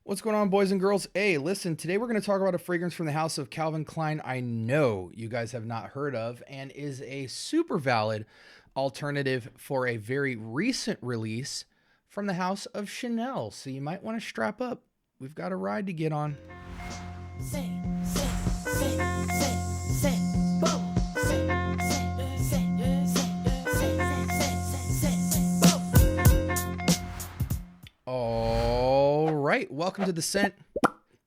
What's going on, boys and girls? Hey, listen, today we're going to talk about a fragrance from the house of Calvin Klein I know you guys have not heard of and is a super valid alternative for a very recent release from the house of Chanel. So you might want to strap up. We've got a ride to get on. Say, say, say, say, say, boom. Say, say, say, say, boom. All right, welcome to the Scent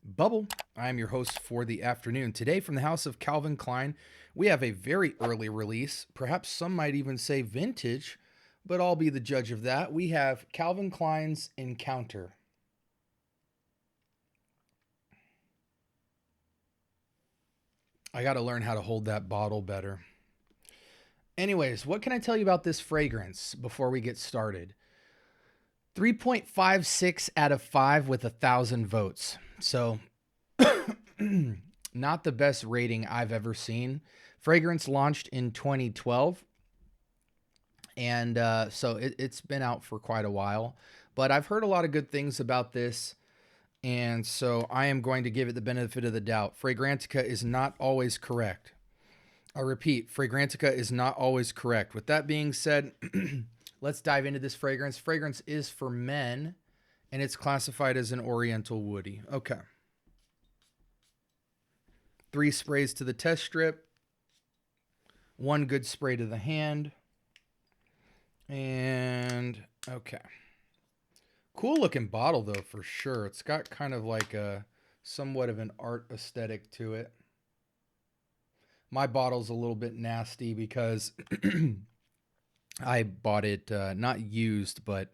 Bubble. I am your host for the afternoon. Today, from the house of Calvin Klein, we have a very early release. Perhaps some might even say vintage, but I'll be the judge of that. We have Calvin Klein's Encounter. I got to learn how to hold that bottle better. Anyways, what can I tell you about this fragrance before we get started? 3.56 out of 5 with 1,000 votes. So, not the best rating I've ever seen. Fragrance launched in 2012. And so it's been out for quite a while. But I've heard a lot of good things about this. And so I am going to give it the benefit of the doubt. Fragrantica is not always correct. I repeat, Fragrantica is not always correct. With that being said, let's dive into this fragrance. Fragrance is for men, and it's classified as an oriental woody. Okay. 3 sprays to the test strip. 1 good spray to the hand. And, okay. Cool looking bottle, though, for sure. It's got kind of like a somewhat of an art aesthetic to it. My bottle's a little bit nasty because I bought it not used, but,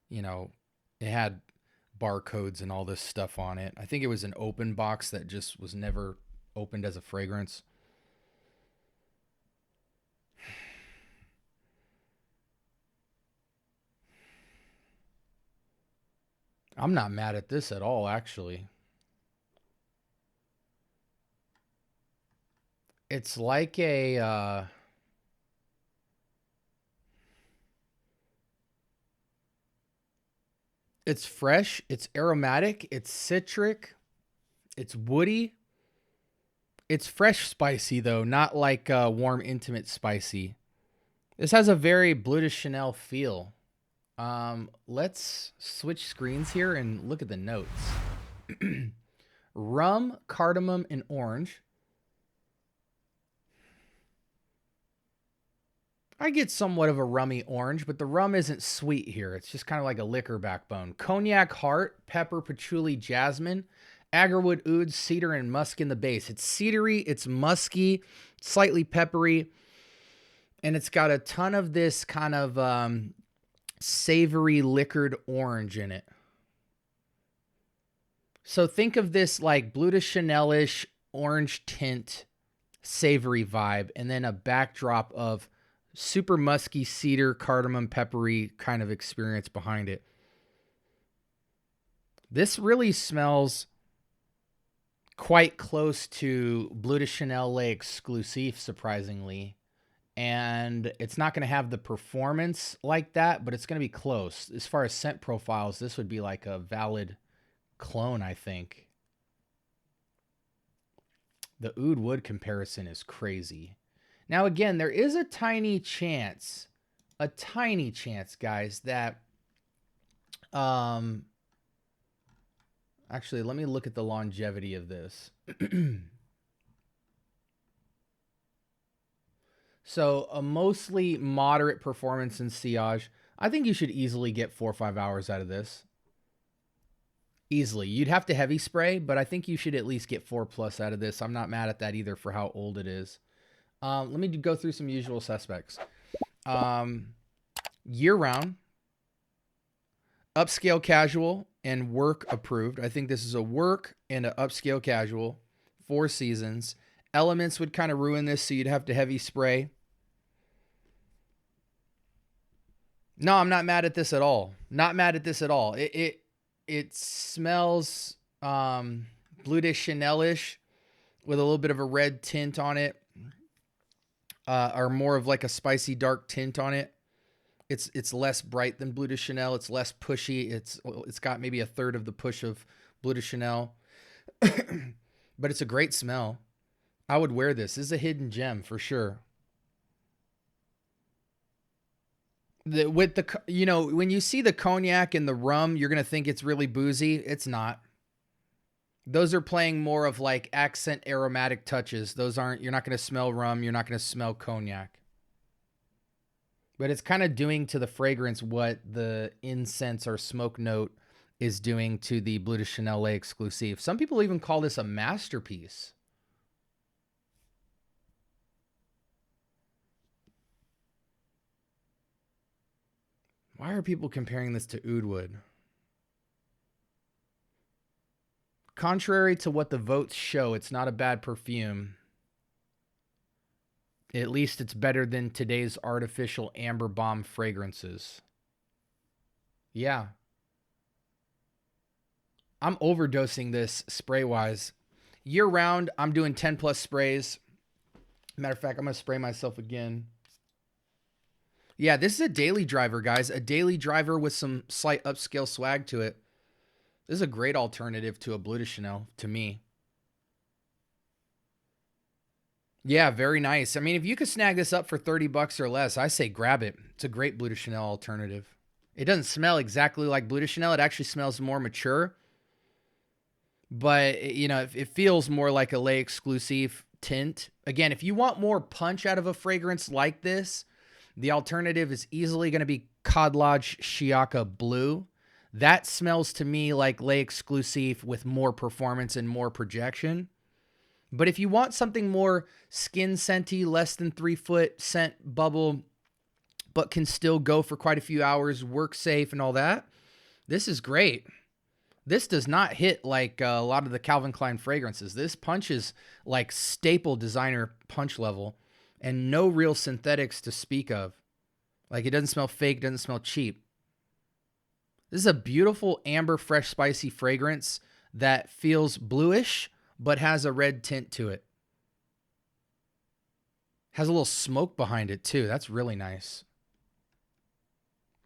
you know, it had barcodes and all this stuff on it. I think it was an open box that just was never opened as a fragrance. I'm not mad at this at all, actually. It's like a... it's fresh, it's aromatic, it's citric, it's woody. It's fresh spicy, though, not like warm, intimate spicy. This has a very Bleu de Chanel feel. Let's switch screens here and look at the notes. Rum, cardamom, and orange. I get somewhat of a rummy orange, but the rum isn't sweet here. It's just kind of like a liquor backbone. Cognac, heart, pepper, patchouli, jasmine, agarwood, oud, cedar, and musk in the base. It's cedary, it's musky, slightly peppery, and it's got a ton of this kind of savory liquored orange in it. So think of this like Bleu de Chanel-ish orange tint savory vibe, and then a backdrop of super musky cedar, cardamom, peppery kind of experience behind it. This really smells quite close to Bleu de Chanel Le Exclusive, surprisingly. And it's not going to have the performance like that, but it's going to be close. As far as scent profiles, this would be like a valid clone, I think. The oud wood comparison is crazy. Now, again, there is a tiny chance, guys, that, actually, let me look at the longevity of this. So, a mostly moderate performance in sillage. I think you should easily get 4 or 5 hours out of this. Easily. You'd have to heavy spray, but I think you should at least get 4+ out of this. I'm not mad at that either for how old it is. Let me go through some usual suspects. Year-round, upscale casual, and work approved. I think this is a work and an upscale casual. 4 seasons. Elements would kind of ruin this, so you'd have to heavy spray. No, I'm not mad at this at all. Not mad at this at all. It smells Bleu de Chanel-ish with a little bit of a red tint on it. Or more of like a spicy dark tint on it. It's less bright than Bleu de Chanel. It's less pushy. It's got maybe a third of the push of Bleu de Chanel. But it's a great smell. I would wear this. This is a hidden gem for sure. With the, you know, when you see the cognac and the rum, you're going to think it's really boozy. It's not. Those are playing more of like accent aromatic touches. Those aren't, you're not going to smell rum. You're not going to smell cognac. But it's kind of doing to the fragrance what the incense or smoke note is doing to the Bleu de Chanel exclusive. Some people even call this a masterpiece. Why are people comparing this to oud wood? Contrary to what the votes show, it's not a bad perfume. At least it's better than today's artificial amber bomb fragrances. Yeah. I'm overdosing this spray-wise. Year-round, I'm doing 10-plus sprays. Matter of fact, I'm going to spray myself again. Yeah, this is a daily driver, guys. A daily driver with some slight upscale swag to it. This is a great alternative to a Bleu de Chanel, to me. Yeah, very nice. I mean, if you could snag this up for 30 bucks or less, I say grab it. It's a great Bleu de Chanel alternative. It doesn't smell exactly like Bleu de Chanel. It actually smells more mature. But, you know, it feels more like a Lay exclusive tint. Again, if you want more punch out of a fragrance like this, the alternative is easily going to be Cod Lodge Chiaka Blue. That smells to me like Lay exclusive with more performance and more projection. But if you want something more skin scenty, less than 3 foot scent bubble, but can still go for quite a few hours, work safe and all that, this is great. This does not hit like a lot of the Calvin Klein fragrances. This punches like staple designer punch level and no real synthetics to speak of. Like it doesn't smell fake, doesn't smell cheap. This is a beautiful amber, fresh, spicy fragrance that feels bluish, but has a red tint to it. Has a little smoke behind it too. That's really nice.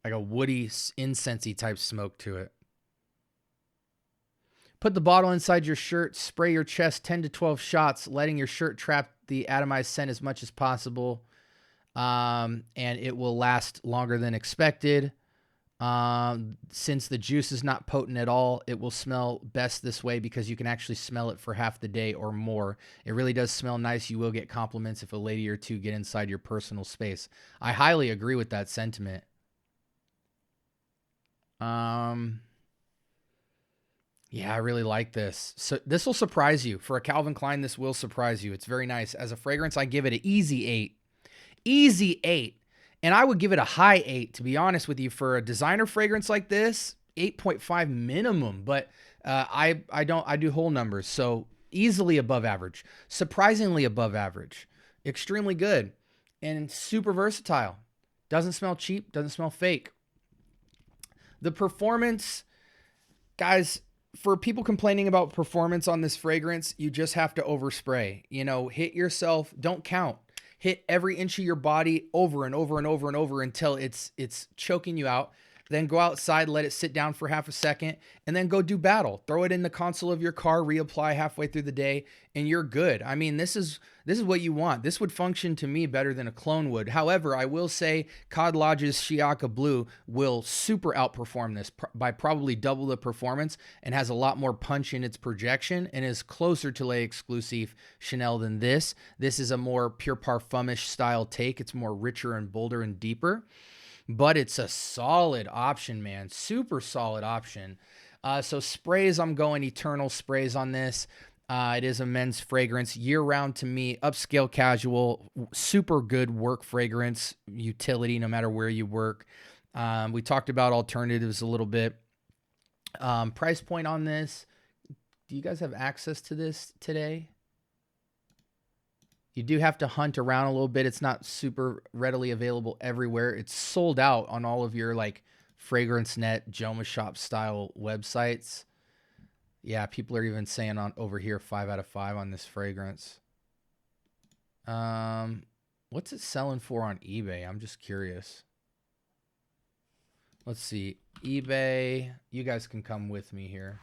Like a woody, incensey type smoke to it. Put the bottle inside your shirt, spray your chest 10 to 12 shots, letting your shirt trap the atomized scent as much as possible. And it will last longer than expected. Since the juice is not potent at all, it will smell best this way because you can actually smell it for half the day or more. It really does smell nice. You will get compliments if a lady or two get inside your personal space. I highly agree with that sentiment. Yeah, I really like this. So this will surprise you. For a Calvin Klein, this will surprise you. It's very nice. As a fragrance, I give it an easy 8. Easy 8. And I would give it a high 8, to be honest with you. For a designer fragrance like this, 8.5 minimum. But I do whole numbers. So easily above average. Surprisingly above average. Extremely good. And super versatile. Doesn't smell cheap. Doesn't smell fake. The performance, guys, for people complaining about performance on this fragrance, you just have to overspray. You know, hit yourself. Don't count. Hit every inch of your body over and over and over and over until it's choking you out. Then go outside, let it sit down for half a second, and then go do battle. Throw it in the console of your car, reapply halfway through the day, and you're good. I mean, this is what you want. This would function to me better than a clone would. However, I will say Cod Lodge's Chiaka Blue will super outperform this by probably double the performance and has a lot more punch in its projection and is closer to Lay exclusive Chanel than this. This is a more pure parfumish style take. It's more richer and bolder and deeper. But it's a solid option, man. Super solid option. So sprays, I'm going Eternal sprays on this. It is a men's fragrance. Year-round to me, upscale casual, super good work fragrance, utility no matter where you work. We talked about alternatives a little bit. Price point on this. Do you guys have access to this today? You do have to hunt around a little bit. It's not super readily available everywhere. It's sold out on all of your like Fragrance Net, Joma Shop style websites. Yeah, people are even saying on over here 5 out of 5 on this fragrance. What's it selling for on eBay? I'm just curious. Let's see. eBay. You guys can come with me here.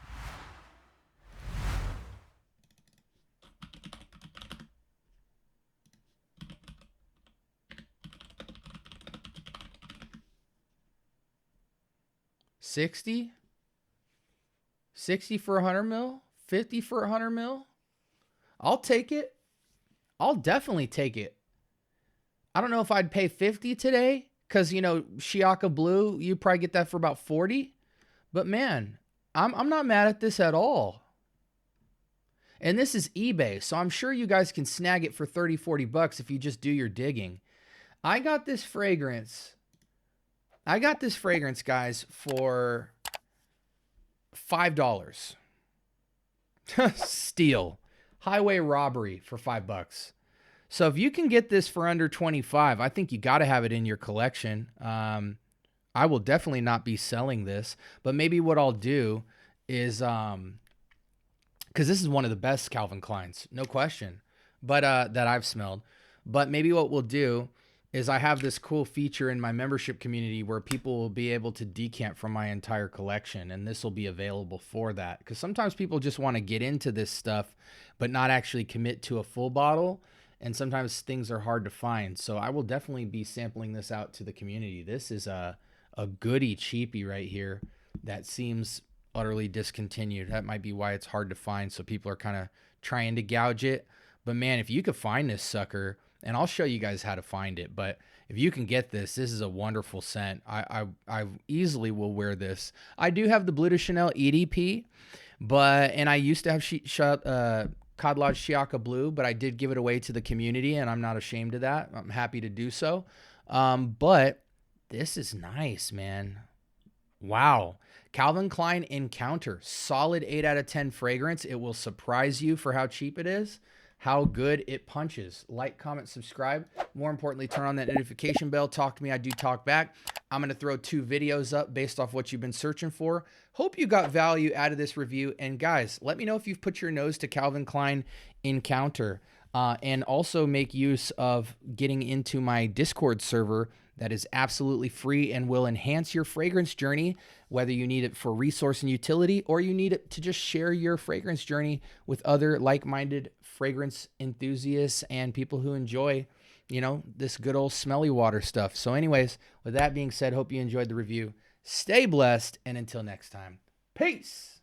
60? 60 for 100 mil? 50 for 100 mil? I'll take it. I'll definitely take it. I don't know if I'd pay 50 today because, you know, Shiaka Blue, you probably get that for about 40. But man, I'm not mad at this at all. And this is eBay, so I'm sure you guys can snag it for 30, 40 bucks if you just do your digging. I got this fragrance, guys, for $5. Steal. Highway robbery for $5. So if you can get this for under 25, I think you got to have it in your collection. I will definitely not be selling this, but maybe what I'll do is, because this is one of the best Calvin Kleins, no question, but that I've smelled. But maybe what we'll do is I have this cool feature in my membership community where people will be able to decant from my entire collection, and this will be available for that. Because sometimes people just want to get into this stuff, but not actually commit to a full bottle, and sometimes things are hard to find. So I will definitely be sampling this out to the community. This is a goody cheapie right here that seems utterly discontinued. That might be why it's hard to find, so people are kind of trying to gouge it. But man, if you could find this sucker, and I'll show you guys how to find it, but if you can get this, this is a wonderful scent. I easily will wear this. I do have the Bleu de Chanel EDP, and I used to have Cod Lodge Shiaka Blue, but I did give it away to the community, and I'm not ashamed of that. I'm happy to do so. But this is nice, man. Wow. Calvin Klein Encounter, solid 8 out of 10 fragrance. It will surprise you for how cheap it is, how good it punches. Like, comment, subscribe. More importantly, turn on that notification bell. Talk to me. I do talk back. I'm going to throw 2 videos up based off what you've been searching for. Hope you got value out of this review. And guys, let me know if you've put your nose to Calvin Klein Encounter. And also make use of getting into my Discord server that is absolutely free and will enhance your fragrance journey, whether you need it for resource and utility or you need it to just share your fragrance journey with other like-minded fragrance enthusiasts and people who enjoy, you know, this good old smelly water stuff. So anyways, with that being said, hope you enjoyed the review. Stay blessed, and until next time, peace.